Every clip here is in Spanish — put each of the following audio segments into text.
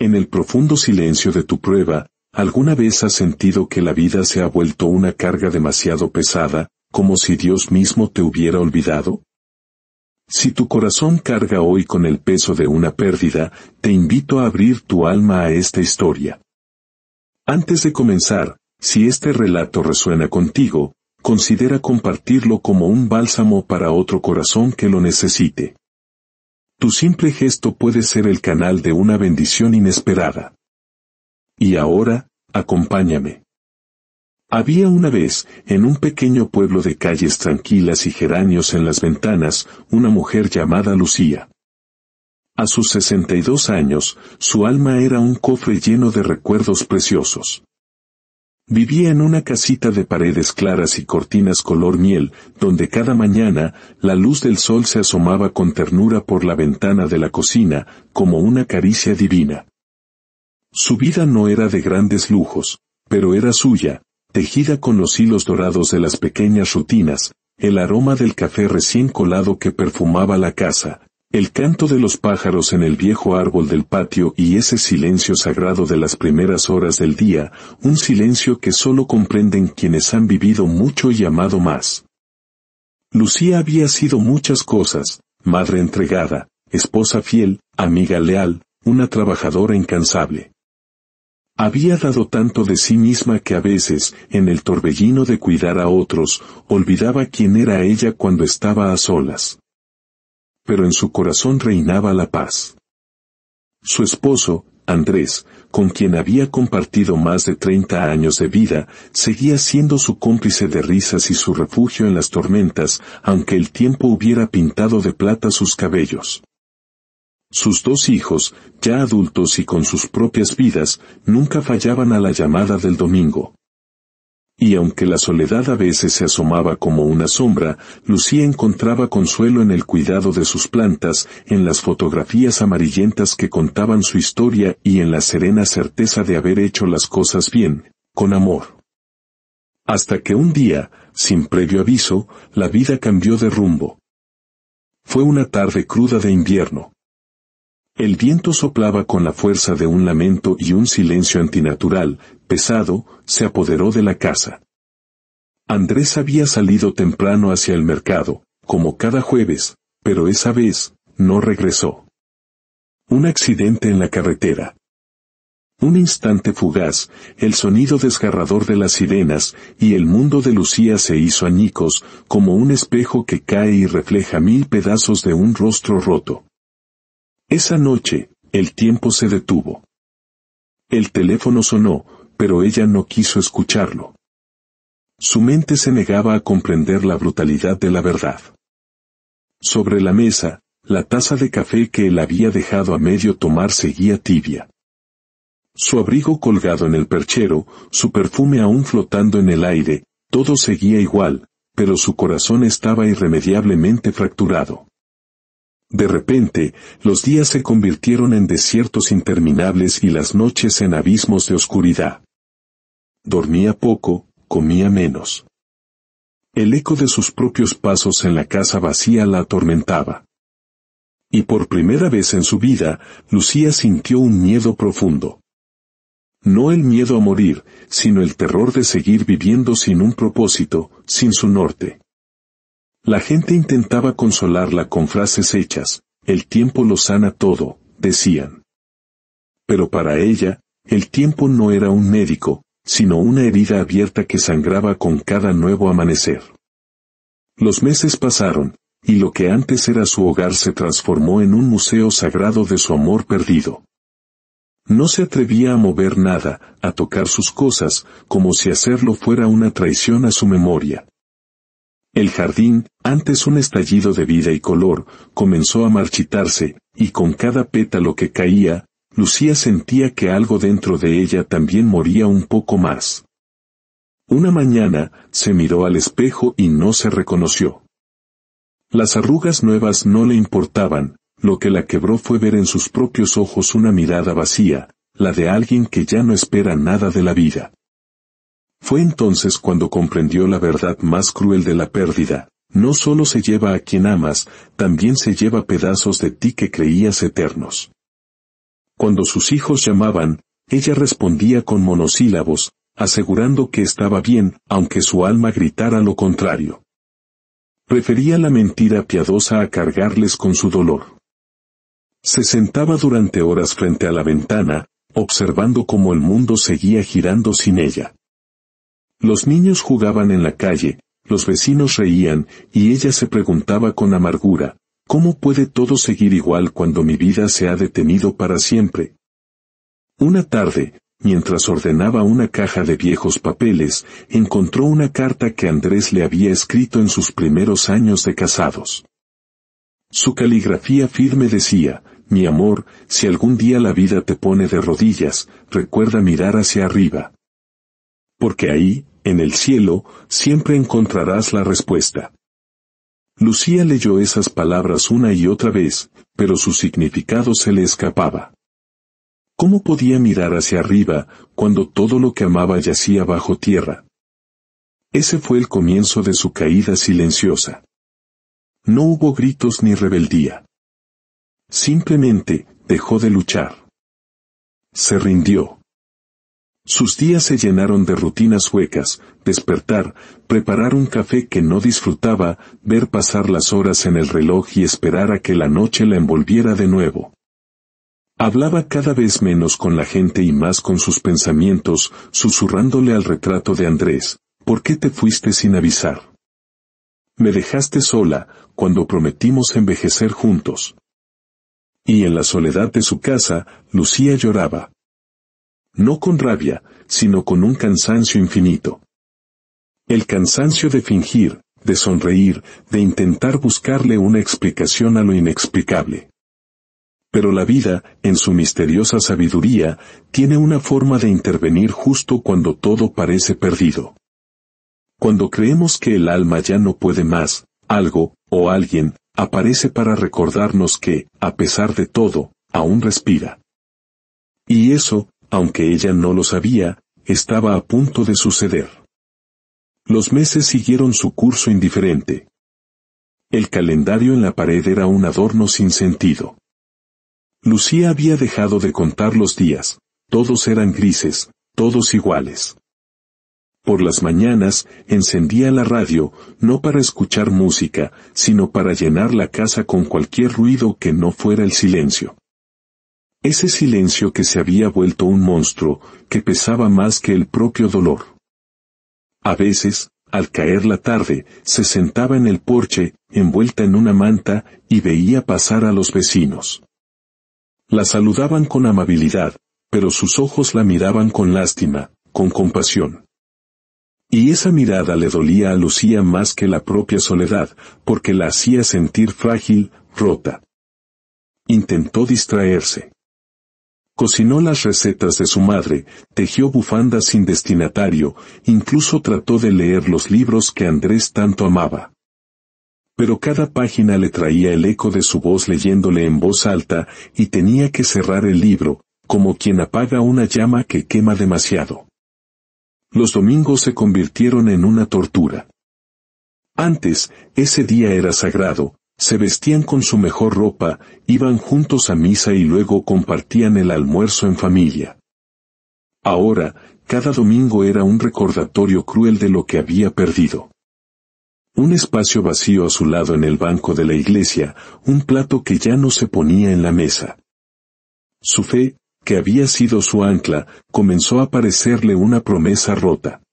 En el profundo silencio de tu prueba, ¿alguna vez has sentido que la vida se ha vuelto una carga demasiado pesada, como si Dios mismo te hubiera olvidado? Si tu corazón carga hoy con el peso de una pérdida, te invito a abrir tu alma a esta historia. Antes de comenzar, si este relato resuena contigo, considera compartirlo como un bálsamo para otro corazón que lo necesite. Tu simple gesto puede ser el canal de una bendición inesperada. Y ahora, acompáñame. Había una vez, en un pequeño pueblo de calles tranquilas y geranios en las ventanas, una mujer llamada Lucía. A sus 62 años, su alma era un cofre lleno de recuerdos preciosos. Vivía en una casita de paredes claras y cortinas color miel, donde cada mañana, la luz del sol se asomaba con ternura por la ventana de la cocina, como una caricia divina. Su vida no era de grandes lujos, pero era suya, tejida con los hilos dorados de las pequeñas rutinas, el aroma del café recién colado que perfumaba la casa, el canto de los pájaros en el viejo árbol del patio y ese silencio sagrado de las primeras horas del día, un silencio que solo comprenden quienes han vivido mucho y amado más. Lucía había sido muchas cosas: madre entregada, esposa fiel, amiga leal, una trabajadora incansable. Había dado tanto de sí misma que a veces, en el torbellino de cuidar a otros, olvidaba quién era ella cuando estaba a solas. Pero en su corazón reinaba la paz. Su esposo, Andrés, con quien había compartido más de 30 años de vida, seguía siendo su cómplice de risas y su refugio en las tormentas, aunque el tiempo hubiera pintado de plata sus cabellos. Sus 2 hijos, ya adultos y con sus propias vidas, nunca fallaban a la llamada del domingo. Y aunque la soledad a veces se asomaba como una sombra, Lucía encontraba consuelo en el cuidado de sus plantas, en las fotografías amarillentas que contaban su historia y en la serena certeza de haber hecho las cosas bien, con amor. Hasta que un día, sin previo aviso, la vida cambió de rumbo. Fue una tarde cruda de invierno. El viento soplaba con la fuerza de un lamento y un silencio antinatural, pesado, se apoderó de la casa. Andrés había salido temprano hacia el mercado, como cada jueves, pero esa vez, no regresó. Un accidente en la carretera. Un instante fugaz, el sonido desgarrador de las sirenas, y el mundo de Lucía se hizo añicos, como un espejo que cae y refleja 1000 pedazos de un rostro roto. Esa noche, el tiempo se detuvo. El teléfono sonó, pero ella no quiso escucharlo. Su mente se negaba a comprender la brutalidad de la verdad. Sobre la mesa, la taza de café que él había dejado a medio tomar seguía tibia. Su abrigo colgado en el perchero, su perfume aún flotando en el aire, todo seguía igual, pero su corazón estaba irremediablemente fracturado. De repente, los días se convirtieron en desiertos interminables y las noches en abismos de oscuridad. Dormía poco, comía menos. El eco de sus propios pasos en la casa vacía la atormentaba. Y por primera vez en su vida, Lucía sintió un miedo profundo. No el miedo a morir, sino el terror de seguir viviendo sin un propósito, sin su norte. La gente intentaba consolarla con frases hechas: el tiempo lo sana todo, decían. Pero para ella, el tiempo no era un médico, sino una herida abierta que sangraba con cada nuevo amanecer. Los meses pasaron, y lo que antes era su hogar se transformó en un museo sagrado de su amor perdido. No se atrevía a mover nada, a tocar sus cosas, como si hacerlo fuera una traición a su memoria. El jardín, antes un estallido de vida y color, comenzó a marchitarse, y con cada pétalo que caía, Lucía sentía que algo dentro de ella también moría un poco más. Una mañana, se miró al espejo y no se reconoció. Las arrugas nuevas no le importaban, lo que la quebró fue ver en sus propios ojos una mirada vacía, la de alguien que ya no espera nada de la vida. Fue entonces cuando comprendió la verdad más cruel de la pérdida: no solo se lleva a quien amas, también se lleva pedazos de ti que creías eternos. Cuando sus hijos llamaban, ella respondía con monosílabos, asegurando que estaba bien, aunque su alma gritara lo contrario. Prefería la mentira piadosa a cargarles con su dolor. Se sentaba durante horas frente a la ventana, observando cómo el mundo seguía girando sin ella. Los niños jugaban en la calle, los vecinos reían, y ella se preguntaba con amargura, ¿cómo puede todo seguir igual cuando mi vida se ha detenido para siempre? Una tarde, mientras ordenaba una caja de viejos papeles, encontró una carta que Andrés le había escrito en sus primeros años de casados. Su caligrafía firme decía, mi amor, si algún día la vida te pone de rodillas, recuerda mirar hacia arriba. Porque ahí, en el cielo, siempre encontrarás la respuesta. Lucía leyó esas palabras una y otra vez, pero su significado se le escapaba. ¿Cómo podía mirar hacia arriba, cuando todo lo que amaba yacía bajo tierra? Ese fue el comienzo de su caída silenciosa. No hubo gritos ni rebeldía. Simplemente, dejó de luchar. Se rindió. Sus días se llenaron de rutinas huecas, despertar, preparar un café que no disfrutaba, ver pasar las horas en el reloj y esperar a que la noche la envolviera de nuevo. Hablaba cada vez menos con la gente y más con sus pensamientos, susurrándole al retrato de Andrés, ¿por qué te fuiste sin avisar? Me dejaste sola, cuando prometimos envejecer juntos. Y en la soledad de su casa, Lucía lloraba. No con rabia, sino con un cansancio infinito. El cansancio de fingir, de sonreír, de intentar buscarle una explicación a lo inexplicable. Pero la vida, en su misteriosa sabiduría, tiene una forma de intervenir justo cuando todo parece perdido. Cuando creemos que el alma ya no puede más, algo, o alguien, aparece para recordarnos que, a pesar de todo, aún respira. Y eso, aunque ella no lo sabía, estaba a punto de suceder. Los meses siguieron su curso indiferente. El calendario en la pared era un adorno sin sentido. Lucía había dejado de contar los días, todos eran grises, todos iguales. Por las mañanas, encendía la radio, no para escuchar música, sino para llenar la casa con cualquier ruido que no fuera el silencio. Ese silencio que se había vuelto un monstruo, que pesaba más que el propio dolor. A veces, al caer la tarde, se sentaba en el porche, envuelta en una manta, y veía pasar a los vecinos. La saludaban con amabilidad, pero sus ojos la miraban con lástima, con compasión. Y esa mirada le dolía a Lucía más que la propia soledad, porque la hacía sentir frágil, rota. Intentó distraerse. Cocinó las recetas de su madre, tejió bufandas sin destinatario, incluso trató de leer los libros que Andrés tanto amaba. Pero cada página le traía el eco de su voz leyéndole en voz alta, y tenía que cerrar el libro, como quien apaga una llama que quema demasiado. Los domingos se convirtieron en una tortura. Antes, ese día era sagrado, se vestían con su mejor ropa, iban juntos a misa y luego compartían el almuerzo en familia. Ahora, cada domingo era un recordatorio cruel de lo que había perdido. Un espacio vacío a su lado en el banco de la iglesia, un plato que ya no se ponía en la mesa. Su fe, que había sido su ancla, comenzó a parecerle una promesa rota.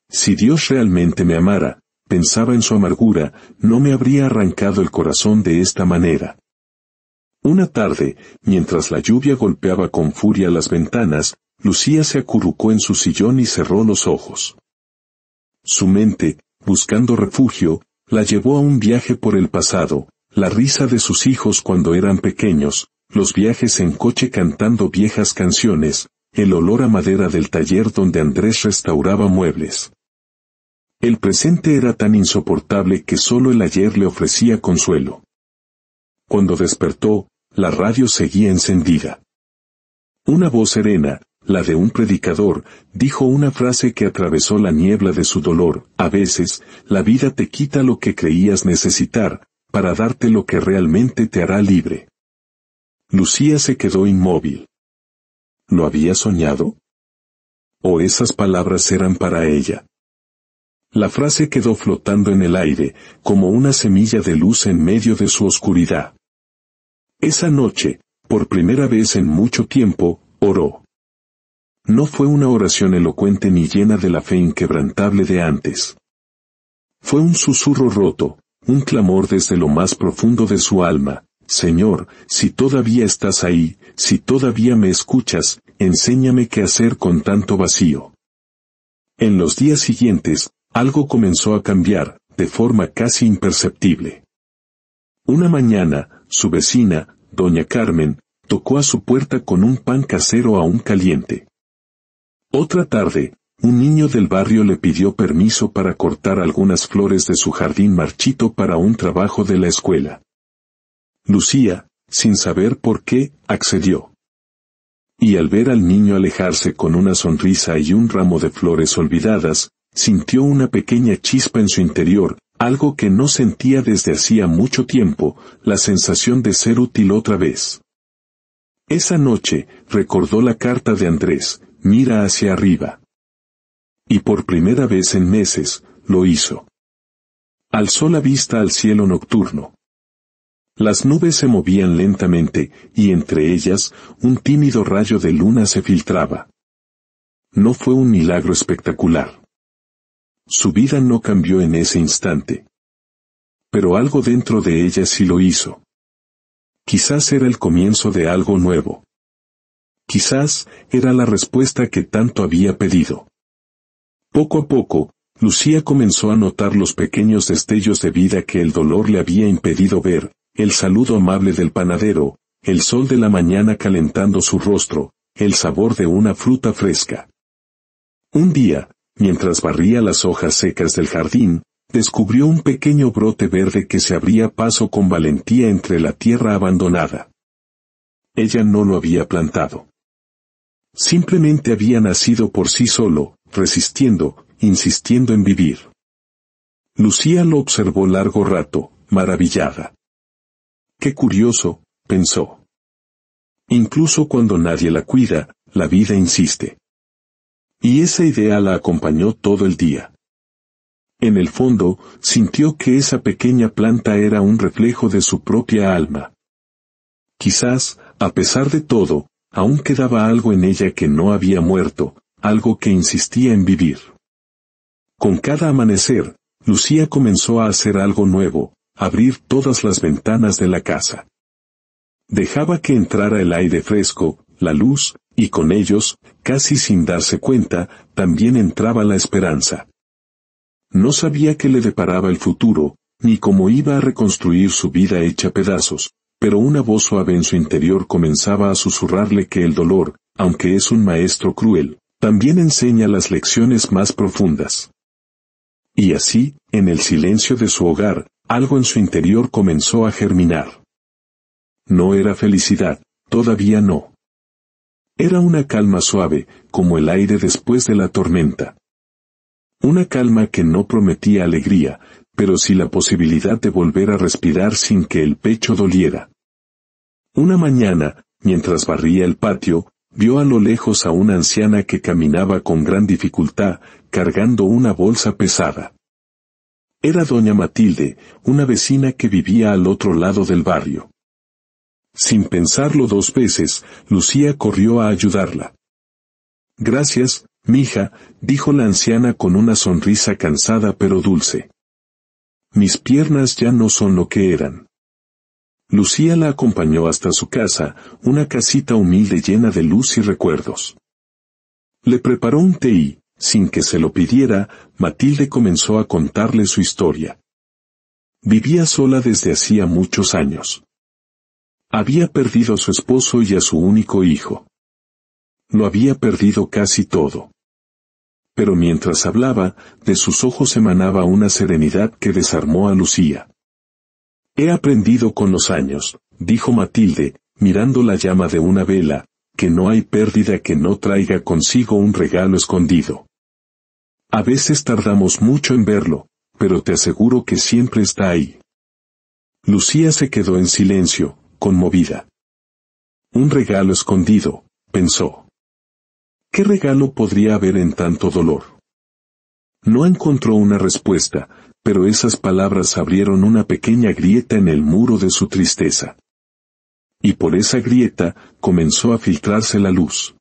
Si Dios realmente me amara, pensaba en su amargura, no me habría arrancado el corazón de esta manera. Una tarde, mientras la lluvia golpeaba con furia las ventanas, Lucía se acurrucó en su sillón y cerró los ojos. Su mente, buscando refugio, la llevó a un viaje por el pasado, la risa de sus hijos cuando eran pequeños, los viajes en coche cantando viejas canciones, el olor a madera del taller donde Andrés restauraba muebles. El presente era tan insoportable que solo el ayer le ofrecía consuelo. Cuando despertó, la radio seguía encendida. Una voz serena, la de un predicador, dijo una frase que atravesó la niebla de su dolor: a veces, la vida te quita lo que creías necesitar, para darte lo que realmente te hará libre. Lucía se quedó inmóvil. ¿Lo había soñado? ¿O esas palabras eran para ella? La frase quedó flotando en el aire, como una semilla de luz en medio de su oscuridad. Esa noche, por primera vez en mucho tiempo, oró. No fue una oración elocuente ni llena de la fe inquebrantable de antes. Fue un susurro roto, un clamor desde lo más profundo de su alma: Señor, si todavía estás ahí, si todavía me escuchas, enséñame qué hacer con tanto vacío. En los días siguientes, algo comenzó a cambiar, de forma casi imperceptible. Una mañana, su vecina, doña Carmen, tocó a su puerta con un pan casero aún caliente. Otra tarde, un niño del barrio le pidió permiso para cortar algunas flores de su jardín marchito para un trabajo de la escuela. Lucía, sin saber por qué, accedió. Y al ver al niño alejarse con una sonrisa y un ramo de flores olvidadas, sintió una pequeña chispa en su interior, algo que no sentía desde hacía mucho tiempo, la sensación de ser útil otra vez. Esa noche, recordó la carta de Andrés: mira hacia arriba. Y por primera vez en meses, lo hizo. Alzó la vista al cielo nocturno. Las nubes se movían lentamente, y entre ellas, un tímido rayo de luna se filtraba. No fue un milagro espectacular. Su vida no cambió en ese instante. Pero algo dentro de ella sí lo hizo. Quizás era el comienzo de algo nuevo. Quizás era la respuesta que tanto había pedido. Poco a poco, Lucía comenzó a notar los pequeños destellos de vida que el dolor le había impedido ver: el saludo amable del panadero, el sol de la mañana calentando su rostro, el sabor de una fruta fresca. Un día, mientras barría las hojas secas del jardín, descubrió un pequeño brote verde que se abría paso con valentía entre la tierra abandonada. Ella no lo había plantado. Simplemente había nacido por sí solo, resistiendo, insistiendo en vivir. Lucía lo observó largo rato, maravillada. Qué curioso, pensó. Incluso cuando nadie la cuida, la vida insiste. Y esa idea la acompañó todo el día. En el fondo, sintió que esa pequeña planta era un reflejo de su propia alma. Quizás, a pesar de todo, aún quedaba algo en ella que no había muerto, algo que insistía en vivir. Con cada amanecer, Lucía comenzó a hacer algo nuevo: abrir todas las ventanas de la casa. Dejaba que entrara el aire fresco, la luz, y con ellos, casi sin darse cuenta, también entraba la esperanza. No sabía qué le deparaba el futuro, ni cómo iba a reconstruir su vida hecha pedazos, pero una voz suave en su interior comenzaba a susurrarle que el dolor, aunque es un maestro cruel, también enseña las lecciones más profundas. Y así, en el silencio de su hogar, algo en su interior comenzó a germinar. No era felicidad, todavía no. Era una calma suave, como el aire después de la tormenta. Una calma que no prometía alegría, pero sí la posibilidad de volver a respirar sin que el pecho doliera. Una mañana, mientras barría el patio, vio a lo lejos a una anciana que caminaba con gran dificultad, cargando una bolsa pesada. Era doña Matilde, una vecina que vivía al otro lado del barrio. Sin pensarlo dos veces, Lucía corrió a ayudarla. Gracias, mija, dijo la anciana con una sonrisa cansada pero dulce. Mis piernas ya no son lo que eran. Lucía la acompañó hasta su casa, una casita humilde llena de luz y recuerdos. Le preparó un té y, sin que se lo pidiera, Matilde comenzó a contarle su historia. Vivía sola desde hacía muchos años. Había perdido a su esposo y a su único hijo. Lo había perdido casi todo. Pero mientras hablaba, de sus ojos emanaba una serenidad que desarmó a Lucía. He aprendido con los años, dijo Matilde, mirando la llama de una vela, que no hay pérdida que no traiga consigo un regalo escondido. A veces tardamos mucho en verlo, pero te aseguro que siempre está ahí. Lucía se quedó en silencio, conmovida. Un regalo escondido, pensó. ¿Qué regalo podría haber en tanto dolor? No encontró una respuesta, pero esas palabras abrieron una pequeña grieta en el muro de su tristeza. Y por esa grieta comenzó a filtrarse la luz.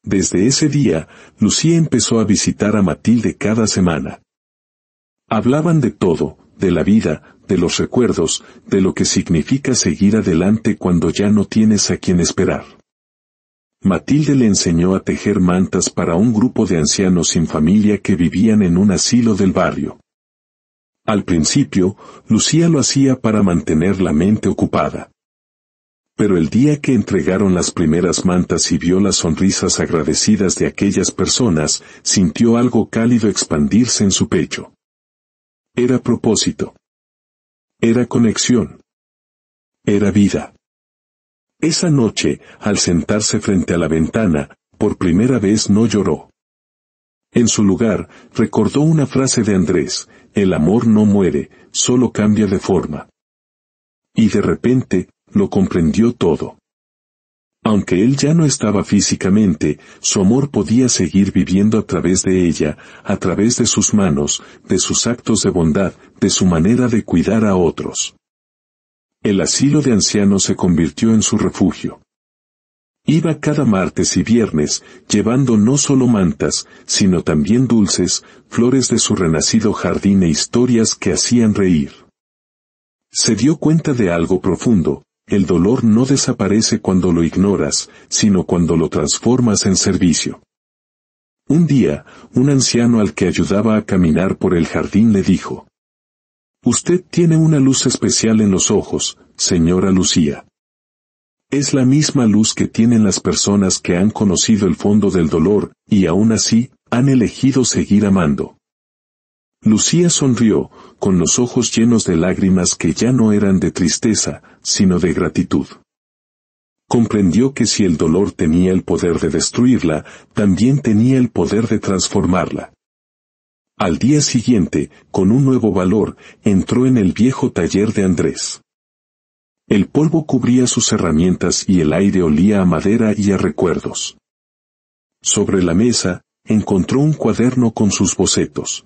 Desde ese día, Lucía empezó a visitar a Matilde cada semana. Hablaban de todo, de la vida, de los recuerdos, de lo que significa seguir adelante cuando ya no tienes a quien esperar. Matilde le enseñó a tejer mantas para un grupo de ancianos sin familia que vivían en un asilo del barrio. Al principio, Lucía lo hacía para mantener la mente ocupada. Pero el día que entregaron las primeras mantas y vio las sonrisas agradecidas de aquellas personas, sintió algo cálido expandirse en su pecho. Era propósito. Era conexión. Era vida. Esa noche, al sentarse frente a la ventana, por primera vez no lloró. En su lugar, recordó una frase de Andrés: el amor no muere, solo cambia de forma. Y de repente, lo comprendió todo. Aunque él ya no estaba físicamente, su amor podía seguir viviendo a través de ella, a través de sus manos, de sus actos de bondad, de su manera de cuidar a otros. El asilo de ancianos se convirtió en su refugio. Iba cada martes y viernes, llevando no solo mantas, sino también dulces, flores de su renacido jardín e historias que hacían reír. Se dio cuenta de algo profundo: el dolor no desaparece cuando lo ignoras, sino cuando lo transformas en servicio. Un día, un anciano al que ayudaba a caminar por el jardín le dijo: «Usted tiene una luz especial en los ojos, señora Lucía. Es la misma luz que tienen las personas que han conocido el fondo del dolor, y aún así, han elegido seguir amando». Lucía sonrió, con los ojos llenos de lágrimas que ya no eran de tristeza, sino de gratitud. Comprendió que si el dolor tenía el poder de destruirla, también tenía el poder de transformarla. Al día siguiente, con un nuevo valor, entró en el viejo taller de Andrés. El polvo cubría sus herramientas y el aire olía a madera y a recuerdos. Sobre la mesa, encontró un cuaderno con sus bocetos.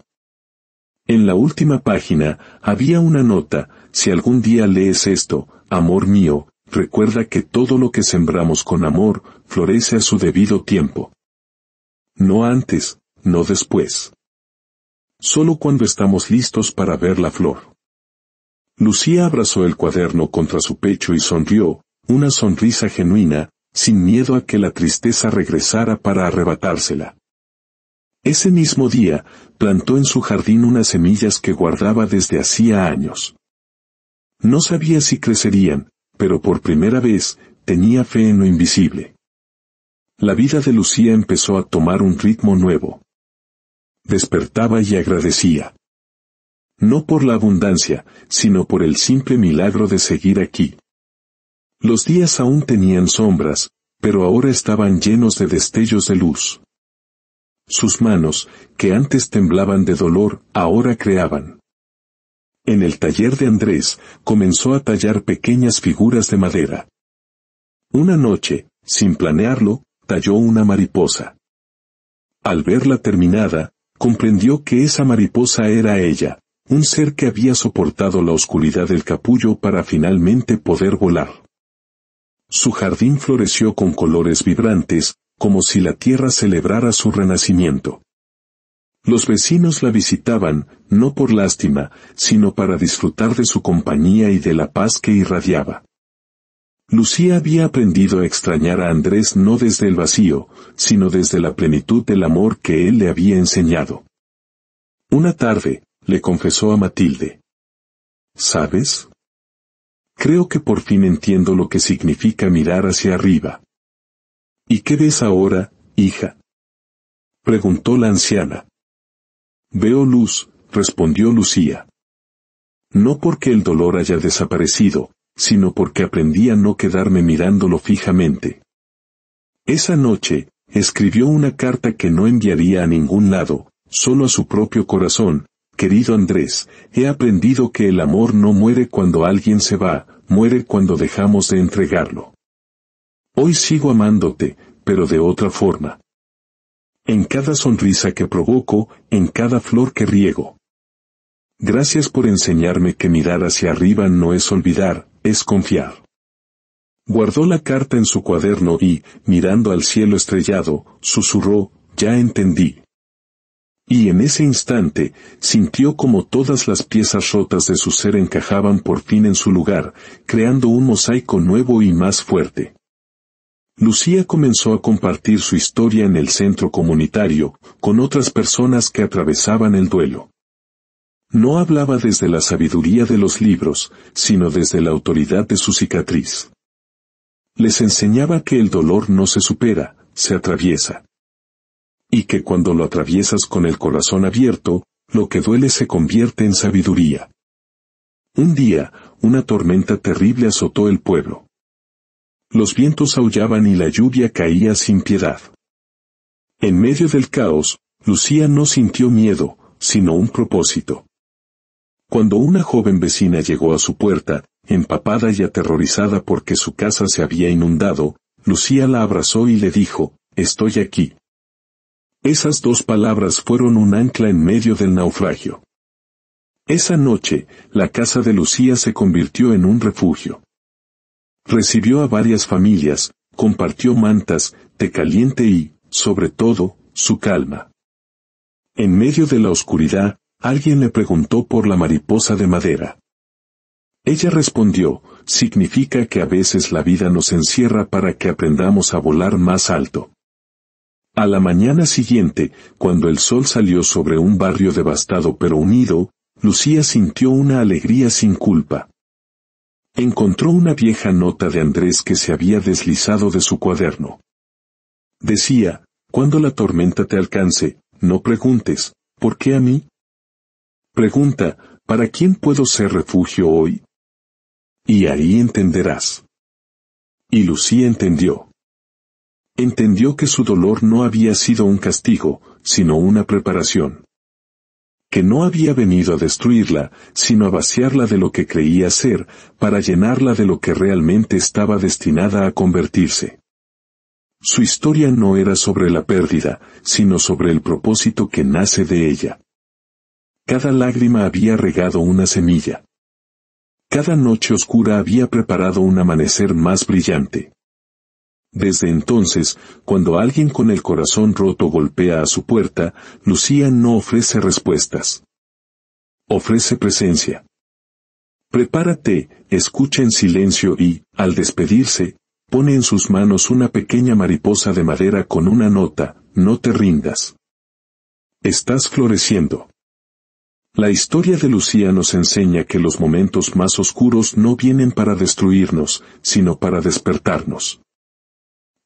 En la última página, había una nota: si algún día lees esto, amor mío, recuerda que todo lo que sembramos con amor, florece a su debido tiempo. No antes, no después. Solo cuando estamos listos para ver la flor. Lucía abrazó el cuaderno contra su pecho y sonrió, una sonrisa genuina, sin miedo a que la tristeza regresara para arrebatársela. Ese mismo día, plantó en su jardín unas semillas que guardaba desde hacía años. No sabía si crecerían, pero por primera vez, tenía fe en lo invisible. La vida de Lucía empezó a tomar un ritmo nuevo. Despertaba y agradecía. No por la abundancia, sino por el simple milagro de seguir aquí. Los días aún tenían sombras, pero ahora estaban llenos de destellos de luz. Sus manos, que antes temblaban de dolor, ahora creaban. En el taller de Andrés, comenzó a tallar pequeñas figuras de madera. Una noche, sin planearlo, talló una mariposa. Al verla terminada, comprendió que esa mariposa era ella, un ser que había soportado la oscuridad del capullo para finalmente poder volar. Su jardín floreció con colores vibrantes, como si la tierra celebrara su renacimiento. Los vecinos la visitaban, no por lástima, sino para disfrutar de su compañía y de la paz que irradiaba. Lucía había aprendido a extrañar a Andrés no desde el vacío, sino desde la plenitud del amor que él le había enseñado. Una tarde, le confesó a Matilde: «¿Sabes? Creo que por fin entiendo lo que significa mirar hacia arriba». «¿Y qué ves ahora, hija?», preguntó la anciana. «Veo luz», respondió Lucía. «No porque el dolor haya desaparecido, sino porque aprendí a no quedarme mirándolo fijamente». Esa noche, escribió una carta que no enviaría a ningún lado, solo a su propio corazón: «Querido Andrés, he aprendido que el amor no muere cuando alguien se va, muere cuando dejamos de entregarlo. Hoy sigo amándote, pero de otra forma. En cada sonrisa que provoco, en cada flor que riego. Gracias por enseñarme que mirar hacia arriba no es olvidar, es confiar. Guardó la carta en su cuaderno y, mirando al cielo estrellado, susurró, ya entendí. Y en ese instante, sintió como todas las piezas rotas de su ser encajaban por fin en su lugar, creando un mosaico nuevo y más fuerte. Lucía comenzó a compartir su historia en el centro comunitario, con otras personas que atravesaban el duelo. No hablaba desde la sabiduría de los libros, sino desde la autoridad de su cicatriz. Les enseñaba que el dolor no se supera, se atraviesa. Y que cuando lo atraviesas con el corazón abierto, lo que duele se convierte en sabiduría. Un día, una tormenta terrible azotó el pueblo. Los vientos aullaban y la lluvia caía sin piedad. En medio del caos, Lucía no sintió miedo, sino un propósito. Cuando una joven vecina llegó a su puerta, empapada y aterrorizada porque su casa se había inundado, Lucía la abrazó y le dijo, «Estoy aquí». Esas dos palabras fueron un ancla en medio del naufragio. Esa noche, la casa de Lucía se convirtió en un refugio. Recibió a varias familias, compartió mantas, té caliente y, sobre todo, su calma. En medio de la oscuridad, alguien le preguntó por la mariposa de madera. Ella respondió, significa que a veces la vida nos encierra para que aprendamos a volar más alto. A la mañana siguiente, cuando el sol salió sobre un barrio devastado pero unido, Lucía sintió una alegría sin culpa. Encontró una vieja nota de Andrés que se había deslizado de su cuaderno. Decía, cuando la tormenta te alcance, no preguntes, ¿por qué a mí? Pregunta, ¿para quién puedo ser refugio hoy? Y ahí entenderás. Y Lucía entendió. Entendió que su dolor no había sido un castigo, sino una preparación. Que no había venido a destruirla, sino a vaciarla de lo que creía ser, para llenarla de lo que realmente estaba destinada a convertirse. Su historia no era sobre la pérdida, sino sobre el propósito que nace de ella. Cada lágrima había regado una semilla. Cada noche oscura había preparado un amanecer más brillante. Desde entonces, cuando alguien con el corazón roto golpea a su puerta, Lucía no ofrece respuestas. Ofrece presencia. Prepárate, escucha en silencio y, al despedirse, pone en sus manos una pequeña mariposa de madera con una nota, no te rindas. Estás floreciendo. La historia de Lucía nos enseña que los momentos más oscuros no vienen para destruirnos, sino para despertarnos.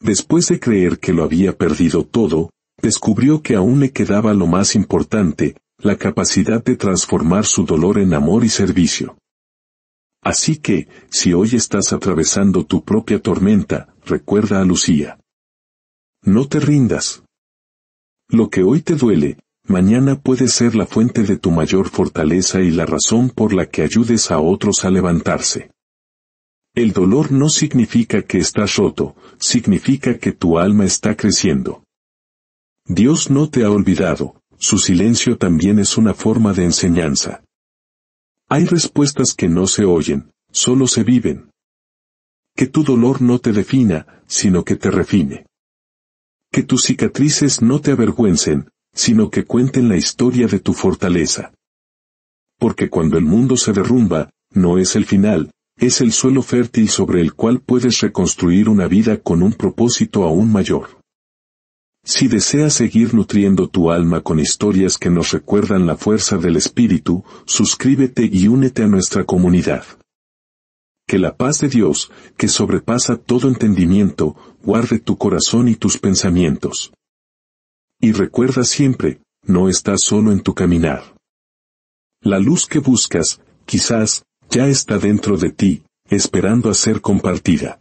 Después de creer que lo había perdido todo, descubrió que aún le quedaba lo más importante, la capacidad de transformar su dolor en amor y servicio. Así que, si hoy estás atravesando tu propia tormenta, recuerda a Lucía. No te rindas. Lo que hoy te duele, mañana puede ser la fuente de tu mayor fortaleza y la razón por la que ayudes a otros a levantarse. El dolor no significa que estás roto, significa que tu alma está creciendo. Dios no te ha olvidado, su silencio también es una forma de enseñanza. Hay respuestas que no se oyen, solo se viven. Que tu dolor no te defina, sino que te refine. Que tus cicatrices no te avergüencen, sino que cuenten la historia de tu fortaleza. Porque cuando el mundo se derrumba, no es el final, es el suelo fértil sobre el cual puedes reconstruir una vida con un propósito aún mayor. Si deseas seguir nutriendo tu alma con historias que nos recuerdan la fuerza del espíritu, suscríbete y únete a nuestra comunidad. Que la paz de Dios, que sobrepasa todo entendimiento, guarde tu corazón y tus pensamientos. Y recuerda siempre, no estás solo en tu caminar. La luz que buscas, quizás, ya está dentro de ti, esperando a ser compartida.